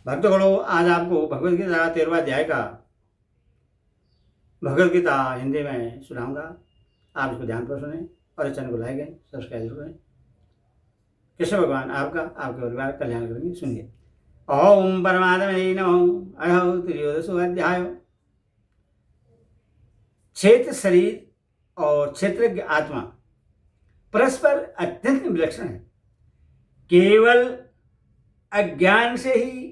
भक्तगणों, आज आपको भगवद गीता 13वां अध्याय का भगवद गीता हिंदी में सुनाऊंगा। आप इसको ध्यान पर सुने और चैनल को लाइक करें, सब्सक्राइब जरूर करें। कृष्ण भगवान आपका आपके परिवार कल्याण करेंगे। सुनिए। ओम परमात्मने नमः। अहो त्रयोदशो अध्याय। क्षेत्र शरीर और क्षेत्रज्ञ आत्मा परस्पर अत्यंत विलक्षण है। केवल अज्ञान से ही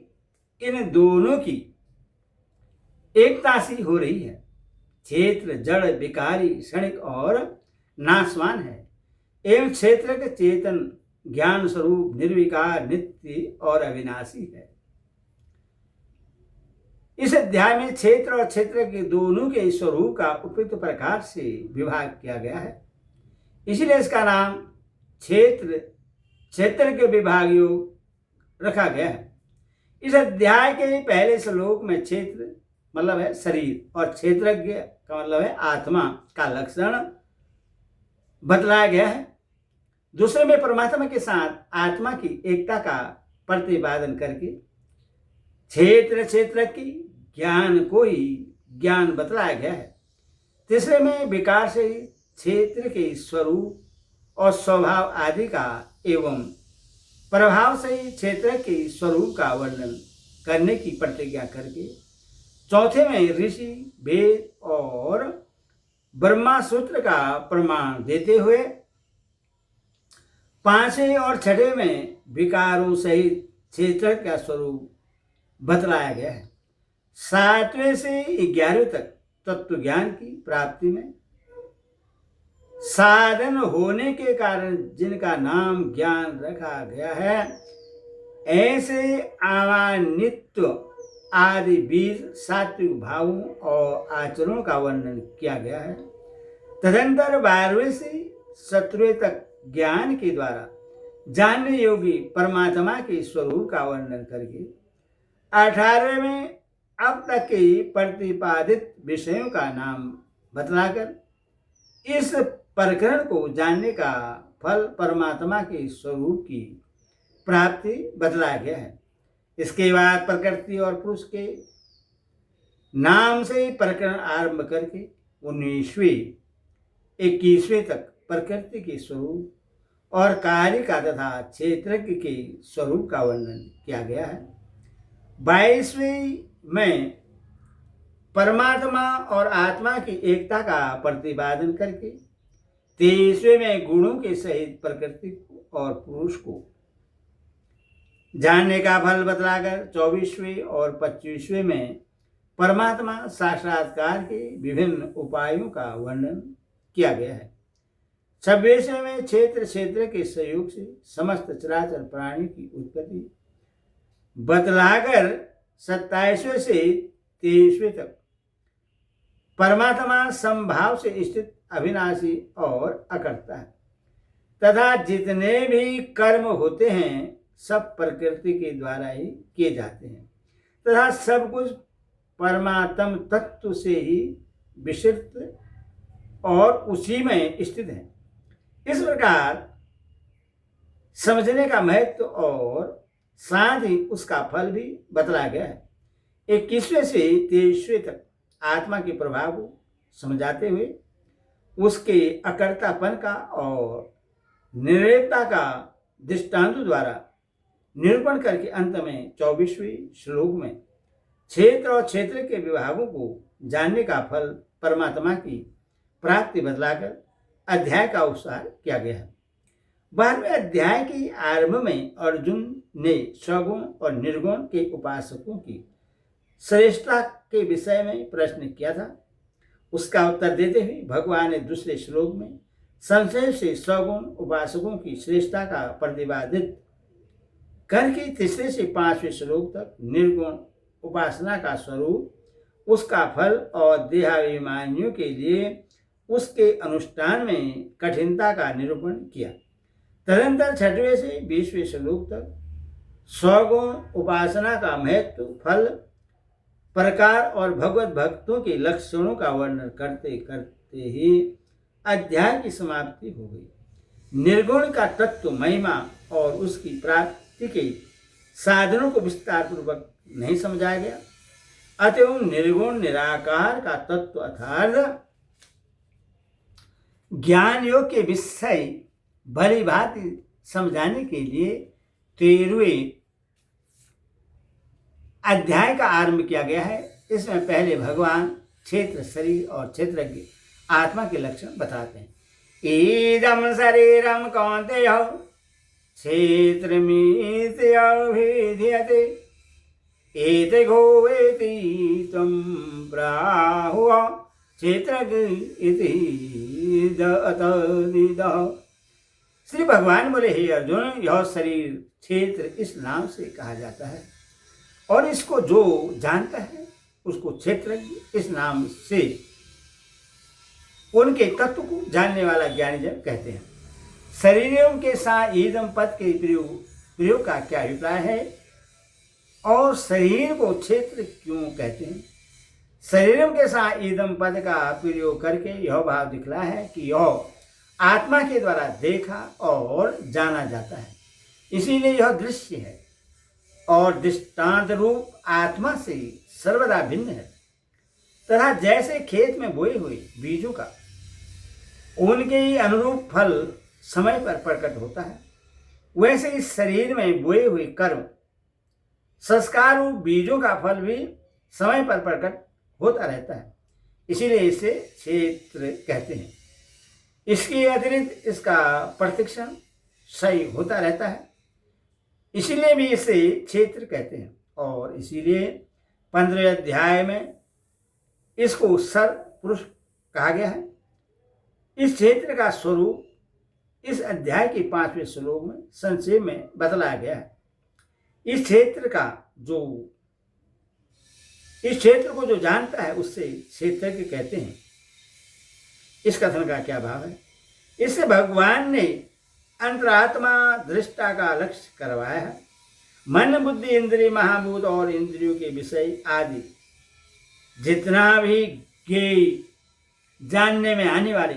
इन दोनों की एकता सी हो रही है। क्षेत्र जड़, विकारी, क्षणिक और नाशवान है एवं क्षेत्र के चेतन, ज्ञान स्वरूप, निर्विकार, नित्य और अविनाशी है। इस अध्याय में क्षेत्र और क्षेत्र के दोनों के स्वरूप का उपयुक्त प्रकार से विभाग किया गया है। इसीलिए इसका नाम क्षेत्र के विभाग योग रखा गया है। इस अध्याय के पहले श्लोक में क्षेत्र मतलब है शरीर और क्षेत्रज्ञ का मतलब है आत्मा का लक्षण बतलाया गया है। दूसरे में परमात्मा के साथ आत्मा की एकता का प्रतिपादन करके क्षेत्र की ज्ञान को ही ज्ञान बतलाया गया है। तीसरे में विकार से ही क्षेत्र के स्वरूप और स्वभाव आदि का एवं प्रभाव से ही क्षेत्र के स्वरूप का वर्णन करने की प्रतिज्ञा करके चौथे में ऋषि, वेद और ब्रह्मा सूत्र का प्रमाण देते हुए पांचवें और छठे में विकारों सहित क्षेत्र का स्वरूप बतलाया गया है। 7वें से 11वें तक तत्व ज्ञान की प्राप्ति में साधन होने के कारण जिनका नाम ज्ञान रखा गया है, ऐसे आवानित्व आदि बीज सात्विक भावों और आचरणों का वर्णन किया गया है। तदंतर 12वें से 17वें तक ज्ञान के द्वारा जानने योगी परमात्मा के स्वरूप का वर्णन करके 18वें में अब तक के प्रतिपादित विषयों का नाम बतलाकर इस प्रकरण को जानने का फल परमात्मा के स्वरूप की प्राप्ति बतलाया गया है। इसके बाद प्रकृति और पुरुष के नाम से प्रकरण आरंभ करके 19वें 21वें तक प्रकृति के स्वरूप और कार्य का तथा क्षेत्रज्ञ के स्वरूप का वर्णन किया गया है। 22वें में परमात्मा और आत्मा की एकता का प्रतिपादन करके 23वें में गुणों के सहित प्रकृति और पुरुष को जानने का फल बतलाकर 24वें और 25वें में परमात्मा साक्षात्कार के विभिन्न उपायों का वर्णन किया गया है। 26वें में क्षेत्र के सहयोग से समस्त चराचर प्राणी की उत्पत्ति बतलाकर 27वें से 23वें तक परमात्मा संभाव से स्थित, अविनाशी और अकर्ता है तथा जितने भी कर्म होते हैं सब प्रकृति के द्वारा ही किए जाते हैं तथा सब कुछ परमात्म तत्व से ही विशिष्ट और उसी में स्थित है। इस प्रकार समझने का महत्व और साथ ही उसका फल भी बतलाया गया है। 21वें से 23वें तक आत्मा के प्रभाव को समझाते हुए उसके अकर्तापन का और निर्लेपता का दृष्टांतों द्वारा निरूपण करके अंत में 24वें श्लोक में क्षेत्र और क्षेत्र के विभागों को जानने का फल परमात्मा की प्राप्ति बतलाकर अध्याय का उपसार किया गया है। 12वें अध्याय के आरंभ में अर्जुन ने सगुण और निर्गुण के उपासकों की श्रेष्ठता के विषय में प्रश्न किया था। उसका उत्तर देते हुए भगवान ने दूसरे श्लोक में संक्षेप से सगुण उपासकों की श्रेष्ठता का प्रतिपादित करके तीसरे से 5वें श्लोक तक निर्गुण उपासना का स्वरूप, उसका फल और देहाभिमानियों के लिए उसके अनुष्ठान में कठिनता का निरूपण किया। तदंतर 6वें से 20वें श्लोक तक सगुण उपासना का महत्व, फल, प्रकार और भगवत भक्तों के लक्षणों का वर्णन करते करते ही अध्याय की समाप्ति हो गई। निर्गुण का तत्व, महिमा और उसकी प्राप्ति के साधनों को विस्तार पूर्वक नहीं समझाया गया। अतएव निर्गुण निराकार का तत्व अर्थात ज्ञान योग के विषय भली भांति समझाने के लिए 13वें अध्याय का आरंभ किया गया है। इसमें पहले भगवान क्षेत्र शरीर और क्षेत्रज्ञ आत्मा के लक्षण बताते हैं। ईदम शरीरम कौन्तेय क्षेत्रमिति अभिधीयते एते घोवेति त्वं प्राहुः क्षेत्रज्ञ इति दतदिदः। श्री भगवान बोले, हे अर्जुन, यह शरीर क्षेत्र इस नाम से कहा जाता है और इसको जो जानता है उसको क्षेत्रज्ञ इस नाम से उनके तत्व को जानने वाला ज्ञानीजन कहते हैं। शरीरों के साथ ईदम पद के प्रयोग का क्या अभिप्राय है और शरीर को क्षेत्र क्यों कहते हैं? शरीरों के साथ ईदम पद का प्रयोग करके यह भाव दिखला है कि यह आत्मा के द्वारा देखा और जाना जाता है, इसीलिए यह दृश्य है और दृष्टांत रूप आत्मा से सर्वदा भिन्न है। तथा जैसे खेत में बोए हुए बीजों का उनके ही अनुरूप फल समय पर प्रकट होता है, वैसे इस शरीर में बोए हुए कर्म संस्कार रूप बीजों का फल भी समय पर प्रकट होता रहता है, इसीलिए इसे क्षेत्र कहते हैं। इसके अतिरिक्त इसका प्रतिक्षण सही होता रहता है, इसीलिए भी इसे क्षेत्र कहते हैं। और इसीलिए 15वें अध्याय में इसको सर पुरुष कहा गया है। इस क्षेत्र का स्वरूप इस अध्याय के 5वें श्लोक में संक्षेप में बतलाया गया है। इस क्षेत्र को जो जानता है उससे क्षेत्रज्ञ कहते हैं। इस कथन का क्या भाव है? इससे भगवान ने अंतरात्मा दृष्टा का लक्ष्य करवाया है। मन बुद्धि इंद्रिय महाभूत और इंद्रियों के विषय आदि जितना भी ज्ञेय जानने में आने वाले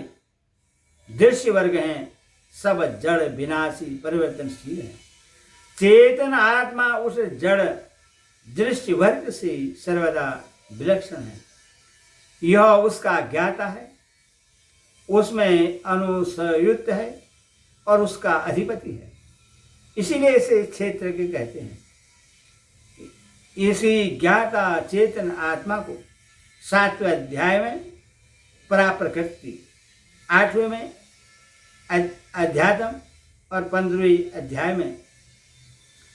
दृश्य वर्ग हैं, सब जड़ विनाशी परिवर्तनशील हैं। चेतन आत्मा उस जड़ दृश्य वर्ग से सर्वदा विलक्षण है। यह उसका ज्ञाता है, उसमें अनुसयुक्त है और उसका अधिपति है, इसीलिए इसे क्षेत्रज्ञ कहते हैं। इसी ज्ञाता चेतन आत्मा को 7वें अध्याय में पराप्रकृति, 8वें में अध्यात्म और 15वें अध्याय में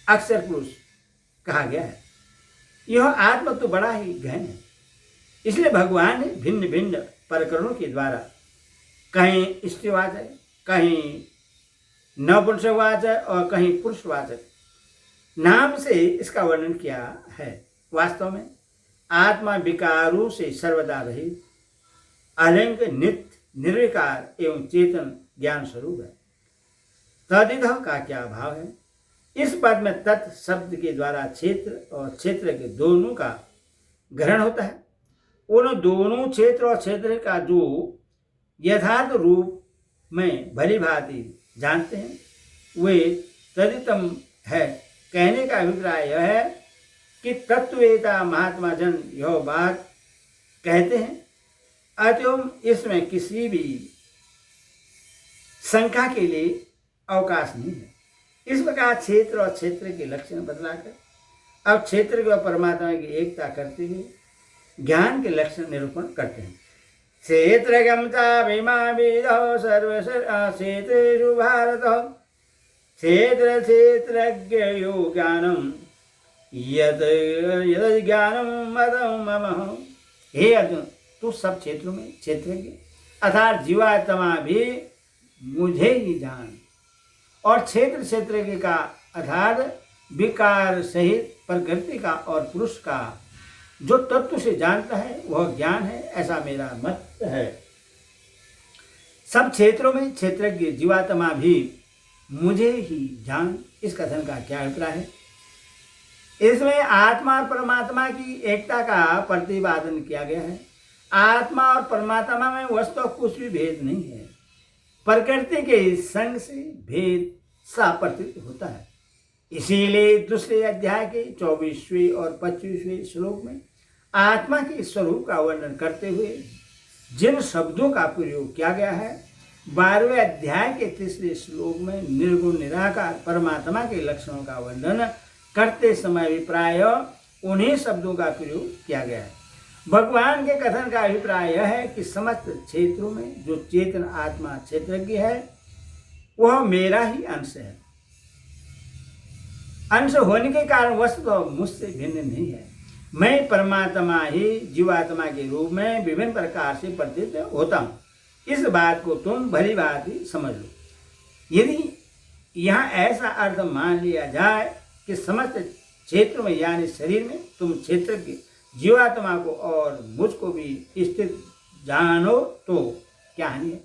अक्षर पुरुष कहा गया है। यह आत्मा तो बड़ा ही गहन है, इसलिए भगवान ने भिन्न भिन्न प्रकरणों के द्वारा कहीं स्त्रीवाचक, कहीं नपुंसकवाचक और कहीं पुरुषवाचक नाम से इसका वर्णन किया है। वास्तव में आत्मा विकारों से सर्वदा रहित, अलिंग, नित्य, निर्विकार एवं चेतन ज्ञान स्वरूप है। तदिदः का क्या भाव है? इस पद में तत् शब्द के द्वारा क्षेत्र और क्षेत्र के दोनों का ग्रहण होता है। उन दोनों क्षेत्र और क्षेत्र का जो यथार्थ रूप में भली भांति जानते हैं वे तदितम है। कहने का अभिप्राय यह है कि तत्ववेता महात्मा जन यह बात कहते हैं, अतएव इसमें किसी भी शंका के लिए अवकाश नहीं है। इस प्रकार क्षेत्र और क्षेत्र के लक्षण बदलाकर अब क्षेत्र और परमात्मा की एकता करते हुए ज्ञान के लक्षण निरूपण करते हैं। क्षेत्रज्ञं चाभिमाविदो सर्वक्षेत्रेषु भारतः क्षेत्रज्ञयो ज्ञानं यद ज्ञानं मदं मम। हे अर्जुन, तू सब क्षेत्रों में क्षेत्रज्ञ अर्थात जीवात्मा भी मुझे ही जान, और क्षेत्र क्षेत्रज्ञ का अर्थात विकार सहित प्रकृति का और पुरुष का जो तत्व से जानता है वह ज्ञान है, ऐसा मेरा मत है। सब क्षेत्रों में क्षेत्रज्ञ जीवात्मा भी मुझे ही जान, इस कथन का क्या अभिप्राय है? इसमें आत्मा और परमात्मा की एकता का प्रतिपादन किया गया है। आत्मा और परमात्मा में वस्तु कुछ भी भेद नहीं है, प्रकृति के संग से भेद सा प्रतीत होता है। इसीलिए दूसरे अध्याय के 24वें और 25वें श्लोक में आत्मा के स्वरूप का वर्णन करते हुए जिन शब्दों का प्रयोग किया गया है, 12वें अध्याय के 3 श्लोक में निर्गुण निराकार परमात्मा के लक्षणों का वर्णन करते समय भी प्राय उन्हीं शब्दों का प्रयोग किया गया है। भगवान के कथन का अभिप्राय यह है कि समस्त क्षेत्रों में जो चेतन आत्मा क्षेत्रज्ञ है वह मेरा ही अंश है। अंश होने के कारण वस्तु मुझसे भिन्न नहीं है। मैं परमात्मा ही जीवात्मा के रूप में विभिन्न प्रकार से प्रतीत होता हूँ। इस बात को तुम भली बात ही समझ लो। यदि यहाँ ऐसा अर्थ मान लिया जाए कि समस्त क्षेत्र में यानी शरीर में तुम क्षेत्र के जीवात्मा को और मुझको भी स्थित जानो तो क्या हानि है।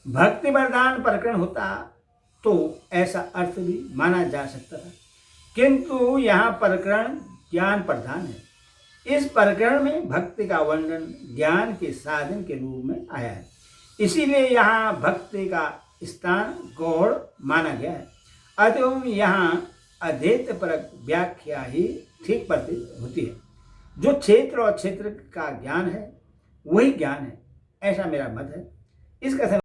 भक्ति वरदान प्रकरण होता तो ऐसा अर्थ भी माना जा सकता था, किंतु यहाँ प्रकरण ज्ञान प्रधान है। इस प्रकरण में भक्ति का वर्णन ज्ञान के साधन के रूप में आया है, इसीलिए यहाँ भक्ति का स्थान गौड़ माना गया है। अतः यहाँ अद्वैत परक व्याख्या ही ठीक प्रतीत होती है। जो क्षेत्र और क्षेत्र का ज्ञान है वही ज्ञान है, ऐसा मेरा मत है। इस कथन